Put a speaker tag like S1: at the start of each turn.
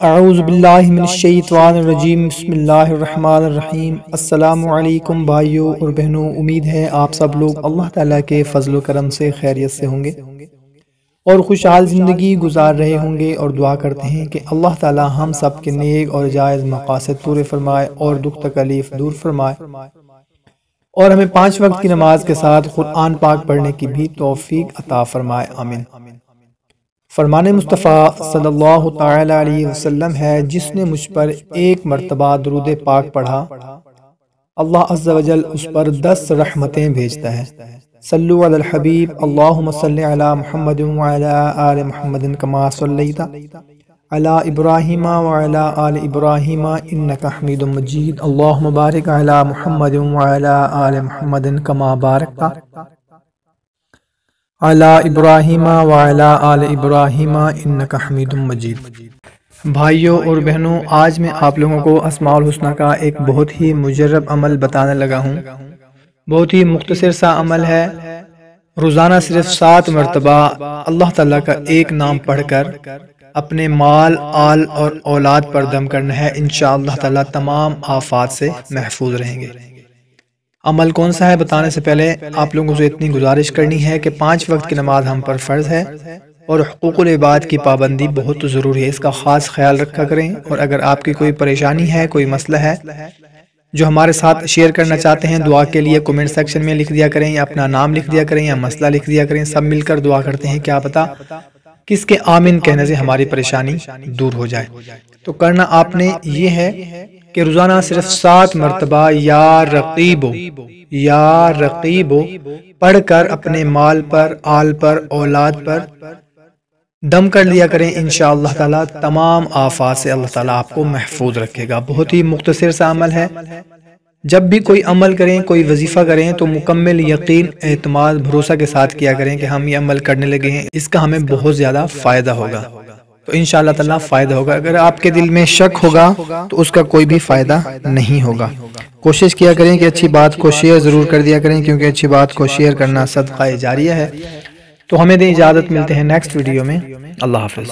S1: اعوذ باللہ من الشیطان الرجیم، بسم اللہ الرحمن الرحیم۔ السلام علیکم بھائیوں اور بہنوں، امید ہے آپ سب لوگ اللہ تعالیٰ کے فضل و کرم سے خیریت سے ہوں گے اور خوشحال زندگی گزار رہے ہوں گے، اور دعا کرتے ہیں کہ اللہ تعالیٰ ہم سب کے نیک اور جائز مقاصد پورے فرمائے اور دکھ تکلیف دور فرمائے، اور ہمیں 5 وقت کی نماز کے ساتھ قرآن پاک پڑھنے کی بھی توفیق عطا فرمائے، آمین۔ فرمان مصطفیٰ صلی اللہ تعالی علیہ وسلم ہے، جس نے مجھ پر ایک مرتبہ درود پاک پڑھا، اللہ عز و جل اس پر 10 رحمتیں بھیجتا ہے۔ صلو علی الحبیب، اللہم صلی علی محمد وعلی آل محمد کما صلیت علی ابراہیم وعلی آل ابراہیم انکا حمید مجید، اللہم بارک علی محمد وعلی آل محمد کما بارکتا علی ابراہیم وعلی آل ابراہیم انکا حمید مجید۔ بھائیوں اور بہنوں، آج میں آپ لوگوں کو اسماء الحسنہ کا ایک بہت ہی مجرب عمل بتانے لگا ہوں۔ بہت ہی مختصر سا عمل ہے۔ روزانہ صرف 7 مرتبہ اللہ تعالیٰ کا ایک نام پڑھ کر اپنے مال، آل اور اولاد پر دم کرنا ہے، انشاءاللہ تعالیٰ تمام آفات سے محفوظ رہیں گے۔ عمل کون سا ہے بتانے سے پہلے آپ لوگوں سے اتنی گزارش کرنی ہے کہ 5 وقت کی نماز ہم پر فرض ہے، اور حقوق العباد کی پابندی بہت ضروری ہے، اس کا خاص خیال رکھا کریں۔ اور اگر آپ کی کوئی پریشانی ہے، کوئی مسئلہ ہے جو ہمارے ساتھ شیئر کرنا چاہتے ہیں، دعا کے لیے کومنٹ سیکشن میں لکھ دیا کریں، یا اپنا نام لکھ دیا کریں، یا مسئلہ لکھ دیا کریں۔ سب مل کر دعا کرتے ہیں، کیا پتہ کس کے آمین کہنے سے ہماری پریشانی دور ہو جائے۔ تو کرنا آپ نے یہ ہے کہ روزانہ صرف 7 مرتبہ یا رقیبو پڑھ کر اپنے مال پر، آل پر، اولاد پر دم کر لیا کریں، انشاءاللہ تعالیٰ تمام آفات سے اللہ تعالیٰ آپ کو محفوظ رکھے گا۔ بہت ہی مختصر سا عمل ہے۔ جب بھی کوئی عمل کریں، کوئی وظیفہ کریں، تو مکمل یقین، اعتماد، بھروسہ کے ساتھ کیا کریں کہ ہم یہ عمل کرنے لگے ہیں، اس کا ہمیں بہت زیادہ فائدہ ہوگا۔ تو انشاءاللہ تعالیٰ فائدہ ہوگا۔ اگر آپ کے دل میں شک ہوگا تو اس کا کوئی بھی فائدہ نہیں ہوگا۔ کوشش کیا کریں کہ اچھی بات کو شیئر ضرور کر دیا کریں، کیونکہ اچھی بات کو شیئر کرنا صدقہ جاریہ ہے۔ تو ہمیں دیں اجازت، ملتے ہیں نیکسٹ ویڈیو میں۔ اللہ حافظ۔